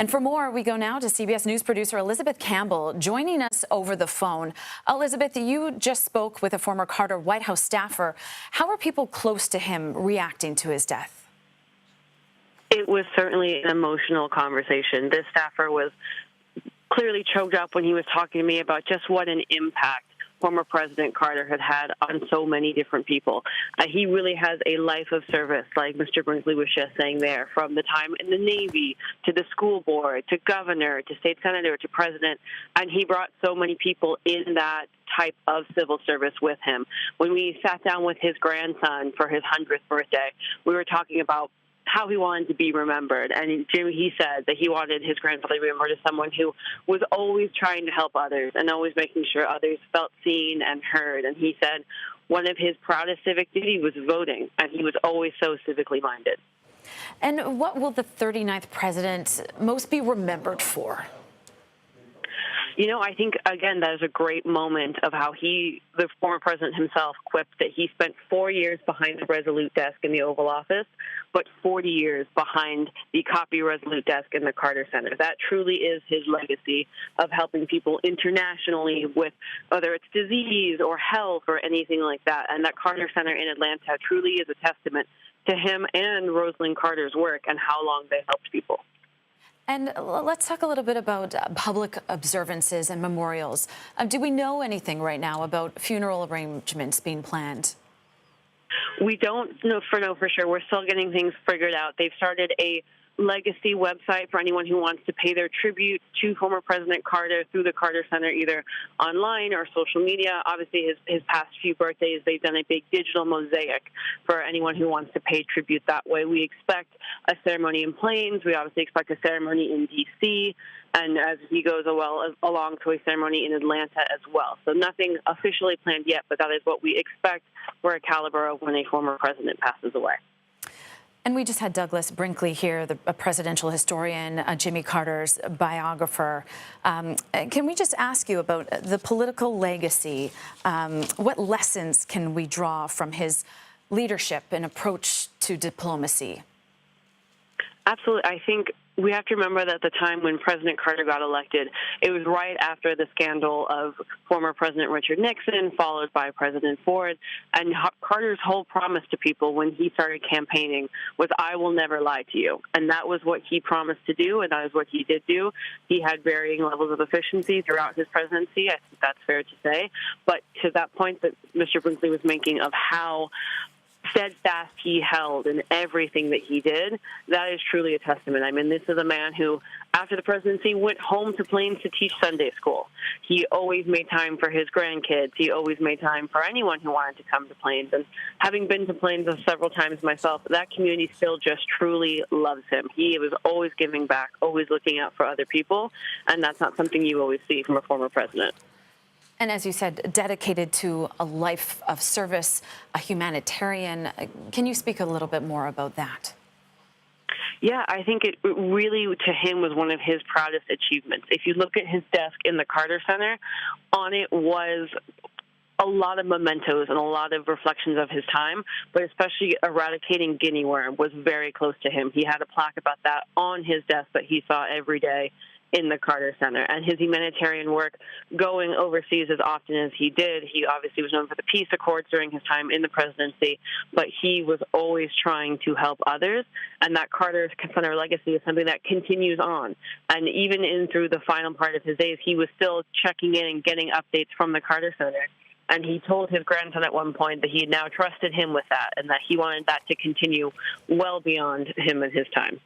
And for more, we go now to CBS News producer Elizabeth Campbell joining us over the phone. Elizabeth, you just spoke with a former Carter White House staffer. How are people close to him reacting to his death? It was certainly an emotional conversation. This staffer was clearly choked up when he was talking to me about just what an impact former President Carter had on so many different people. He really has a life of service, like Mr. Brinkley was just saying there, from the time in the Navy to the school board to governor to state senator to president, and he brought so many people in that type of civil service with him. When we sat down with his grandson for his 100th birthday, we were talking about how he wanted to be remembered. And Jimmy, he said that he wanted his grandfather to be remembered as someone who was always trying to help others and always making sure others felt seen and heard. And he said one of his proudest civic duties was voting, and he was always so civically minded. And what will the 39th president most be remembered for? You know, I think, again, that is a great moment of how the former president himself, quipped that he spent 4 years behind the Resolute desk in the Oval Office, but 40 years behind the copy Resolute desk in the Carter Center. That truly is his legacy of helping people internationally with whether it's disease or health or anything like that. And that Carter Center in Atlanta truly is a testament to him and Rosalynn Carter's work and how long they helped people. And let's talk a little bit about public observances and memorials. Do we know anything right now about funeral arrangements being planned? We don't know for sure. We're still getting things figured out. They've started a legacy website for anyone who wants to pay their tribute to former President Carter through the Carter Center, either online or social media. Obviously, his past few birthdays, they've done a big digital mosaic for anyone who wants to pay tribute that way. We expect a ceremony in Plains. We obviously expect a ceremony in D.C., and as he goes along to a ceremony in Atlanta as well. So nothing officially planned yet, but that is what we expect for a caliber of when a former president passes away. And we just had Douglas Brinkley here, a presidential historian, Jimmy Carter's biographer. Can we just ask you about the political legacy? What lessons can we draw from his leadership and approach to diplomacy? Absolutely. I think we have to remember that the time when President Carter got elected, it was right after the scandal of former President Richard Nixon, followed by President Ford. And Carter's whole promise to people when he started campaigning was, "I will never lie to you." And that was what he promised to do, and that is what he did do. He had varying levels of efficiency throughout his presidency. I think that's fair to say. But to that point that Mr. Brinkley was making of how steadfast he held in everything that he did, that is truly a testament. I mean, this is a man who, after the presidency, went home to Plains to teach Sunday school. He always made time for his grandkids. He always made time for anyone who wanted to come to Plains. And having been to Plains several times myself, that community still just truly loves him. He was always giving back, always looking out for other people, and that's not something you always see from a former president. And as you said, dedicated to a life of service, a humanitarian. Can you speak a little bit more about that? Yeah, I think it really, to him, was one of his proudest achievements. If you look at his desk in the Carter Center, on it was a lot of mementos and a lot of reflections of his time, but especially eradicating guinea worm was very close to him. He had a plaque about that on his desk that he saw every day in the Carter Center. And his humanitarian work going overseas as often as he did, he obviously was known for the peace accords during his time in the presidency, but he was always trying to help others. And that Carter Center legacy is something that continues on. And even in through the final part of his days, he was still checking in and getting updates from the Carter Center. And he told his grandson at one point that he had now trusted him with that and that he wanted that to continue well beyond him and his time.